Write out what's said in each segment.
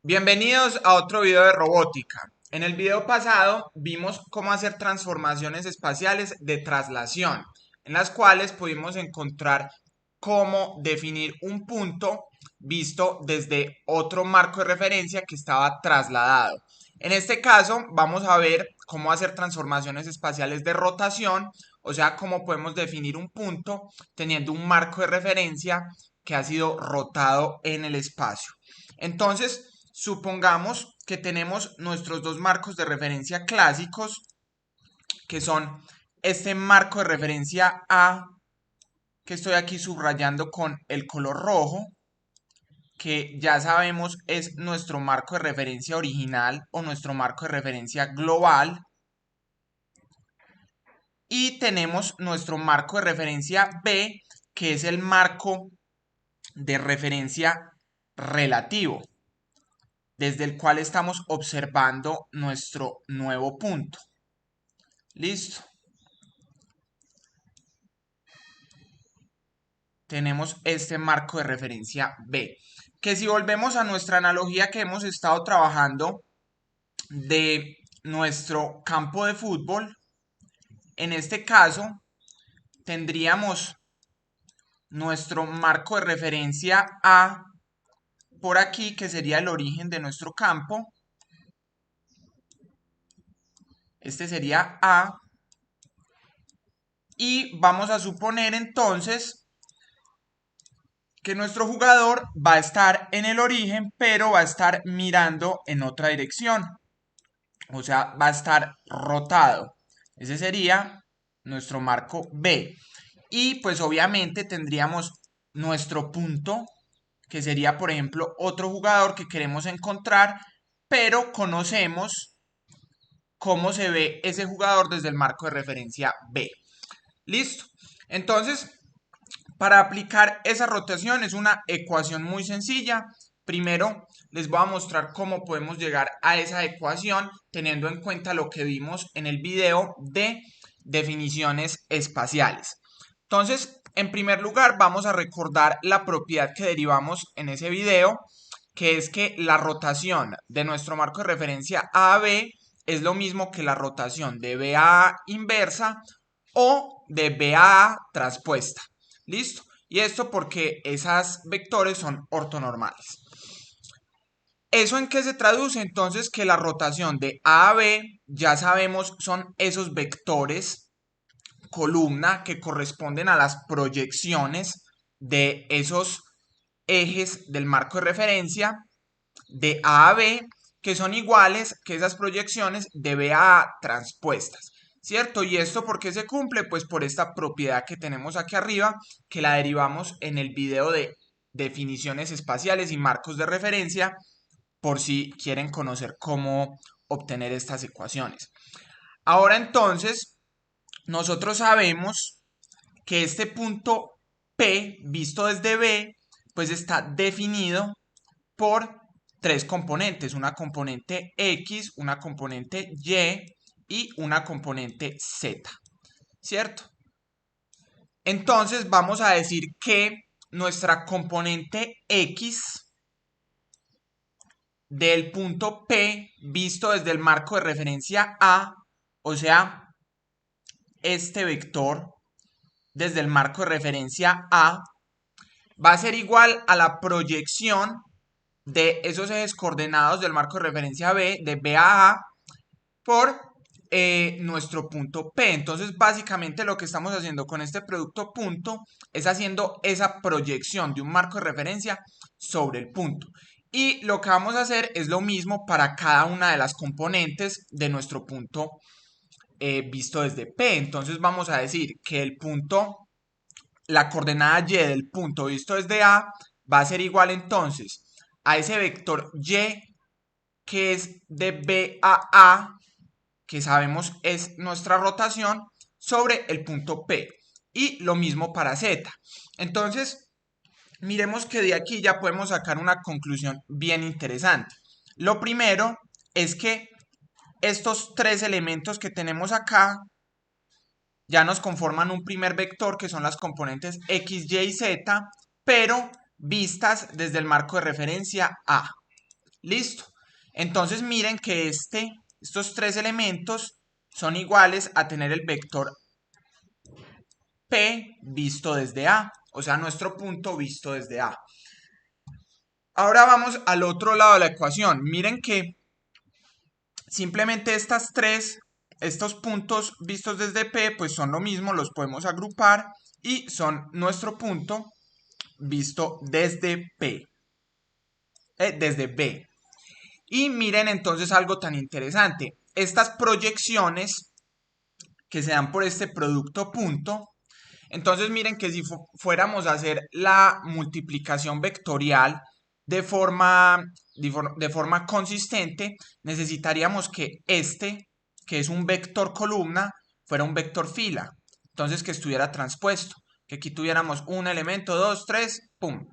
Bienvenidos a otro video de robótica. En el video pasado vimos cómo hacer transformaciones espaciales de traslación, en las cuales pudimos encontrar cómo definir un punto visto desde otro marco de referencia que estaba trasladado. En este caso vamos a ver cómo hacer transformaciones espaciales de rotación, o sea, cómo podemos definir un punto teniendo un marco de referencia que ha sido rotado en el espacio. Entonces, supongamos que tenemos nuestros dos marcos de referencia clásicos, que son este marco de referencia A, que estoy aquí subrayando con el color rojo, que ya sabemos es nuestro marco de referencia original o nuestro marco de referencia global. Y tenemos nuestro marco de referencia B, que es el marco de referencia relativo, desde el cual estamos observando nuestro nuevo punto. Listo. Tenemos este marco de referencia B. Que si volvemos a nuestra analogía que hemos estado trabajando de nuestro campo de fútbol, en este caso tendríamos nuestro marco de referencia A por aquí, que sería el origen de nuestro campo. Este sería A. Y vamos a suponer entonces que nuestro jugador va a estar en el origen, pero va a estar mirando en otra dirección. O sea, va a estar rotado. Ese sería nuestro marco B. Y pues obviamente tendríamos nuestro punto, que sería, por ejemplo, otro jugador que queremos encontrar, pero conocemos cómo se ve ese jugador desde el marco de referencia B. Listo. Entonces, para aplicar esa rotación es una ecuación muy sencilla. Primero les voy a mostrar cómo podemos llegar a esa ecuación teniendo en cuenta lo que vimos en el video de definiciones espaciales. Entonces, en primer lugar vamos a recordar la propiedad que derivamos en ese video, que es que la rotación de nuestro marco de referencia A a B es lo mismo que la rotación de B a A inversa o de B a A transpuesta. ¿Listo? Y esto porque esas vectores son ortonormales. ¿Eso en qué se traduce? Entonces que la rotación de A a B, ya sabemos, son esos vectores columna que corresponden a las proyecciones de esos ejes del marco de referencia de A a B, que son iguales que esas proyecciones de B a A transpuestas. ¿Cierto? ¿Y esto por qué se cumple? Pues por esta propiedad que tenemos aquí arriba, que la derivamos en el video de definiciones espaciales y marcos de referencia, por si quieren conocer cómo obtener estas ecuaciones. Ahora entonces, nosotros sabemos que este punto P, visto desde B, pues está definido por tres componentes, una componente X, una componente Y y una componente Z, ¿cierto? Entonces vamos a decir que nuestra componente X del punto P visto desde el marco de referencia A, o sea, este vector desde el marco de referencia A, va a ser igual a la proyección de esos ejes coordenados del marco de referencia B, de B a A, por nuestro punto P. Entonces, básicamente lo que estamos haciendo con este producto punto es haciendo esa proyección de un marco de referencia sobre el punto. Y lo que vamos a hacer es lo mismo para cada una de las componentes de nuestro punto visto desde P. Entonces vamos a decir que el punto, la coordenada Y del punto visto desde A va a ser igual entonces a ese vector Y que es de B a A, que sabemos es nuestra rotación, sobre el punto P. Y lo mismo para Z. Entonces, miremos que de aquí ya podemos sacar una conclusión bien interesante. Lo primero es que estos tres elementos que tenemos acá ya nos conforman un primer vector que son las componentes X, Y y Z, pero vistas desde el marco de referencia A. Listo. Entonces miren que estos tres elementos son iguales a tener el vector P visto desde A, o sea, nuestro punto visto desde A. Ahora vamos al otro lado de la ecuación. Miren que simplemente estos puntos vistos desde P, pues son lo mismo, los podemos agrupar y son nuestro punto visto desde P, desde B. Y miren entonces algo tan interesante. Estas proyecciones que se dan por este producto punto, entonces miren que si fuéramos a hacer la multiplicación vectorial de forma, de forma consistente, necesitaríamos que que es un vector columna, fuera un vector fila. Entonces que estuviera transpuesto. Que aquí tuviéramos un elemento, dos, tres, pum.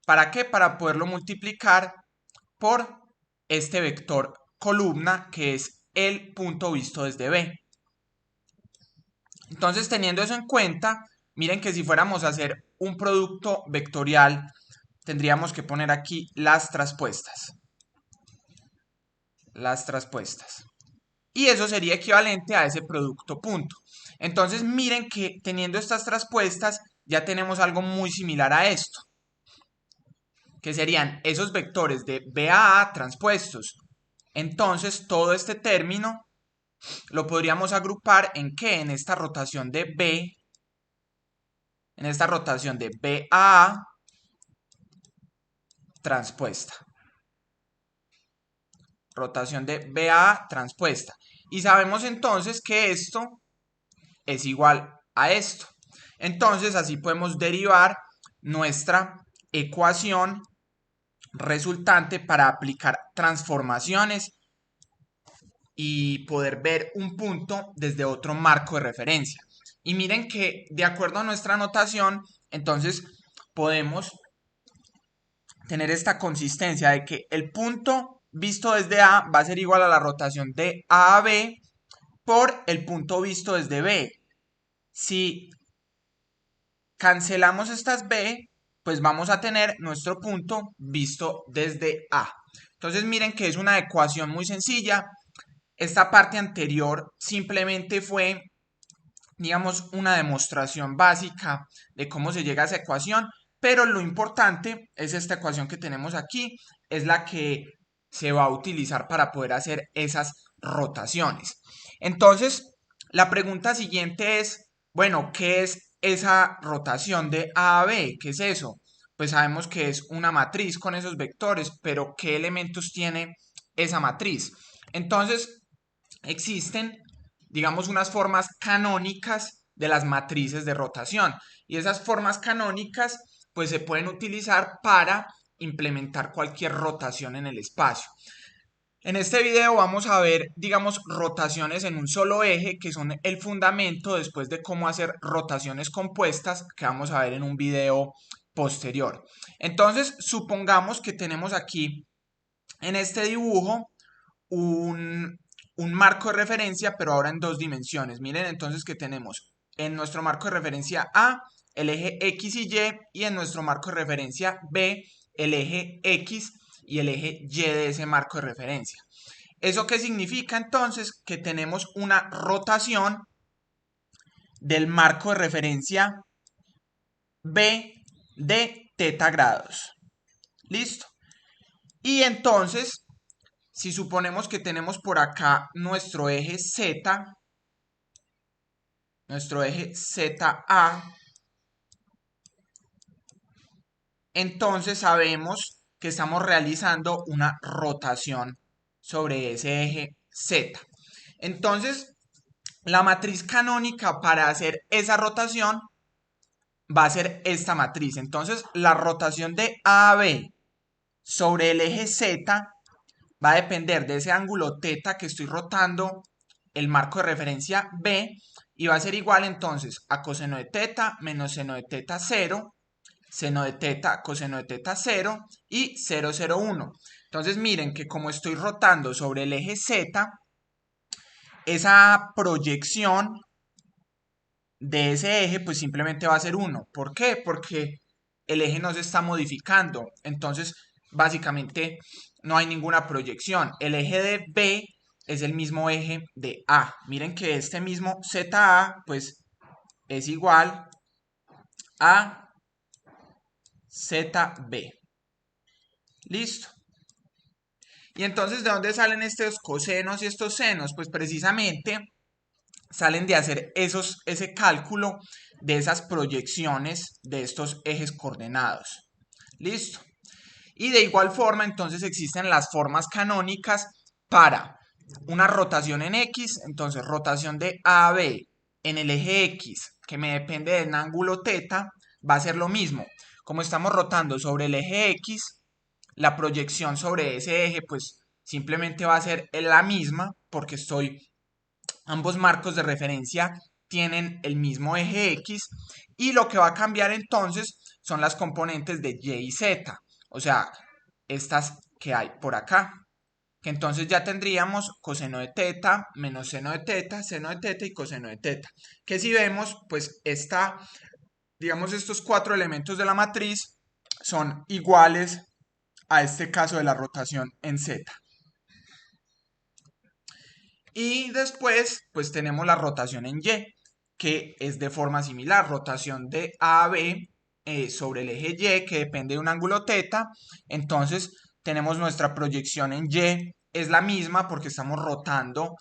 ¿Para qué? Para poderlo multiplicar por este vector columna que es el punto visto desde B. Entonces, teniendo eso en cuenta, miren que si fuéramos a hacer un producto vectorial, tendríamos que poner aquí las traspuestas. Las traspuestas. Y eso sería equivalente a ese producto punto. Entonces, miren que teniendo estas traspuestas, ya tenemos algo muy similar a esto. Que serían esos vectores de B a A transpuestos. Entonces, todo este término lo podríamos agrupar en ¿qué? En esta rotación de B, en esta rotación de B a A transpuesta. Rotación de B a A transpuesta. Y sabemos entonces que esto es igual a esto. Entonces así podemos derivar nuestra ecuación resultante para aplicar transformaciones y poder ver un punto desde otro marco de referencia. Y miren que de acuerdo a nuestra notación, entonces podemos tener esta consistencia de que el punto visto desde A va a ser igual a la rotación de A a B por el punto visto desde B. Si cancelamos estas B, pues vamos a tener nuestro punto visto desde A. Entonces miren que es una ecuación muy sencilla. Esta parte anterior simplemente fue, digamos, una demostración básica de cómo se llega a esa ecuación, pero lo importante es esta ecuación que tenemos aquí, es la que se va a utilizar para poder hacer esas rotaciones. Entonces, la pregunta siguiente es, bueno, ¿qué es esa rotación de A a B? ¿Qué es eso? Pues sabemos que es una matriz con esos vectores, pero ¿qué elementos tiene esa matriz? Entonces, existen, digamos, unas formas canónicas de las matrices de rotación. Y esas formas canónicas, pues se pueden utilizar para implementar cualquier rotación en el espacio. En este video vamos a ver, digamos, rotaciones en un solo eje, que son el fundamento después de cómo hacer rotaciones compuestas, que vamos a ver en un video posterior. Entonces, supongamos que tenemos aquí en este dibujo un marco de referencia, pero ahora en dos dimensiones. Miren entonces que tenemos en nuestro marco de referencia A el eje X y en nuestro marco de referencia B el eje X y el eje Y de ese marco de referencia. ¿Eso qué significa entonces? Que tenemos una rotación del marco de referencia B de teta grados. ¿Listo? Y entonces, si suponemos que tenemos por acá nuestro eje Z, ZA, entonces sabemos que estamos realizando una rotación sobre ese eje Z. Entonces, la matriz canónica para hacer esa rotación va a ser esta matriz. Entonces, la rotación de A a B sobre el eje Z va a depender de ese ángulo θ que estoy rotando el marco de referencia B y va a ser igual entonces a coseno de θ menos seno de θ 0, seno de θ, coseno de θ 0 y 0, 0, 1. Entonces miren que como estoy rotando sobre el eje Z, esa proyección de ese eje pues simplemente va a ser 1. ¿Por qué? Porque el eje no se está modificando. Entonces básicamente no hay ninguna proyección. El eje de B es el mismo eje de A. Miren que este mismo ZA pues es igual a ZB. Listo. Y entonces, ¿de dónde salen estos cosenos y estos senos? Pues precisamente salen de hacer ese cálculo de esas proyecciones de estos ejes coordenados. Listo. Y de igual forma, entonces existen las formas canónicas para una rotación en X, entonces rotación de A a B en el eje X, que me depende del ángulo θ, va a ser lo mismo. Como estamos rotando sobre el eje X, la proyección sobre ese eje, pues simplemente va a ser la misma, porque ambos marcos de referencia tienen el mismo eje X, y lo que va a cambiar entonces son las componentes de Y y Z, o sea, estas que hay por acá, que entonces ya tendríamos coseno de θ, menos seno de θ, seno de θ y coseno de θ, que si vemos, pues digamos, estos cuatro elementos de la matriz son iguales a este caso de la rotación en Z. Y después, pues tenemos la rotación en Y, que es de forma similar, rotación de A a B sobre el eje Y, que depende de un ángulo θ. Entonces, tenemos nuestra proyección en Y, es la misma porque estamos rotando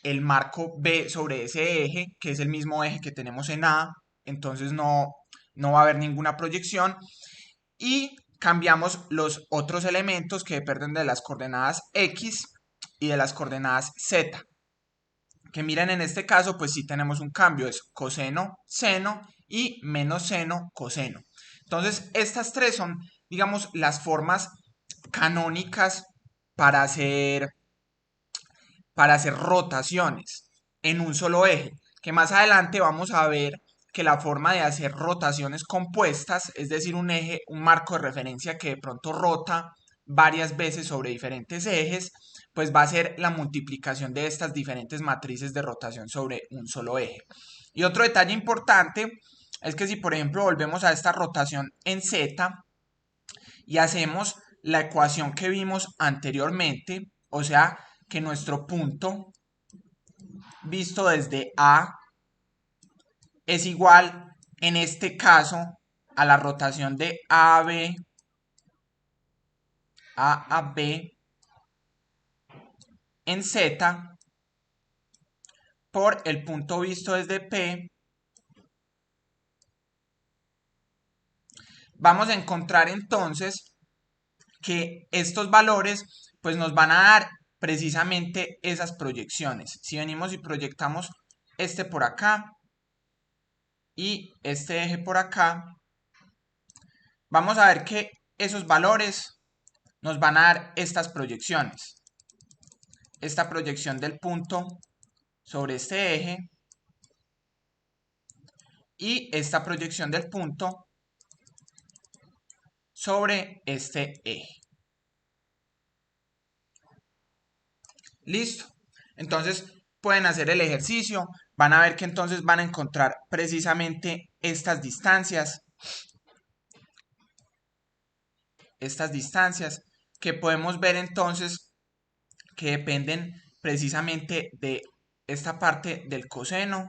el marco B sobre ese eje, que es el mismo eje que tenemos en A, entonces no va a haber ninguna proyección. Y cambiamos los otros elementos que dependen de las coordenadas X y de las coordenadas Z. Que miren, en este caso, pues sí tenemos un cambio, es coseno, seno y menos seno, coseno. Entonces, estas tres son, digamos, las formas canónicas para hacer rotaciones en un solo eje, que más adelante vamos a ver que la forma de hacer rotaciones compuestas, es decir, un eje, un marco de referencia que de pronto rota varias veces sobre diferentes ejes, pues va a ser la multiplicación de estas diferentes matrices de rotación sobre un solo eje. Y otro detalle importante es que si por ejemplo volvemos a esta rotación en Z y hacemos la ecuación que vimos anteriormente, o sea, que nuestro punto visto desde A es igual, en este caso, a la rotación de A a B en Z por el punto visto desde P. Vamos a encontrar entonces que estos valores pues nos van a dar precisamente esas proyecciones. Si venimos y proyectamos este por acá y este eje por acá, vamos a ver que esos valores nos van a dar estas proyecciones. Esta proyección del punto sobre este eje y esta proyección del punto sobre este eje. Listo. Entonces pueden hacer el ejercicio. Van a ver que entonces van a encontrar precisamente estas distancias. Estas distancias que podemos ver entonces que dependen precisamente de esta parte del coseno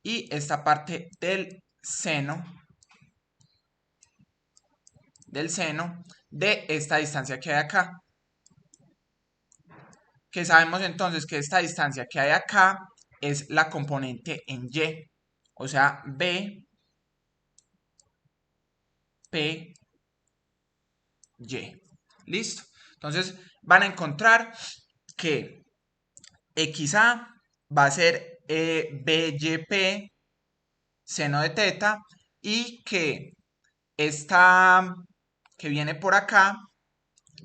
y esta parte del seno de esta distancia que hay acá. Que sabemos entonces que esta distancia que hay acá es la componente en Y, o sea, B, P, Y. ¿Listo? Entonces van a encontrar que XA va a ser BYP seno de θ y que esta que viene por acá,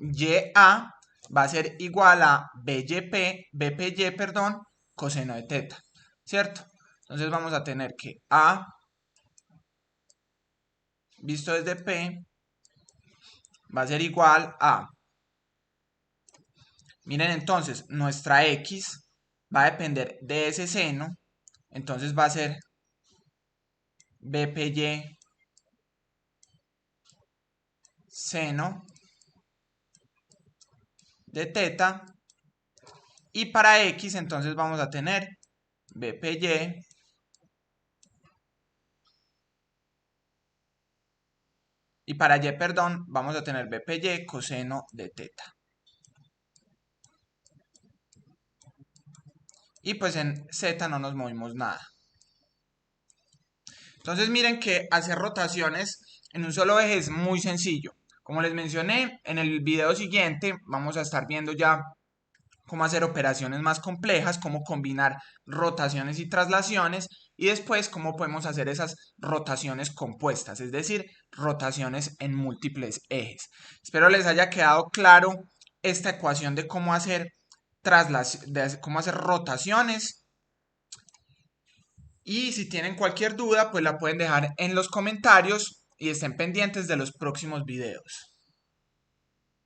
YA, va a ser igual a BPY, perdón, coseno de θ, ¿cierto? Entonces vamos a tener que A visto desde P va a ser igual a, miren entonces, nuestra X va a depender de ese seno, entonces va a ser BPY seno de teta. Y para x entonces vamos a tener BPY y para y, perdón, vamos a tener BPY coseno de teta. Y pues en z no nos movimos nada. Entonces miren que hacer rotaciones en un solo eje es muy sencillo. Como les mencioné, en el video siguiente vamos a estar viendo ya cómo hacer operaciones más complejas, cómo combinar rotaciones y traslaciones y después cómo podemos hacer esas rotaciones compuestas, es decir, rotaciones en múltiples ejes. Espero les haya quedado claro esta ecuación de cómo hacer rotaciones. Y si tienen cualquier duda, pues la pueden dejar en los comentarios y estén pendientes de los próximos videos.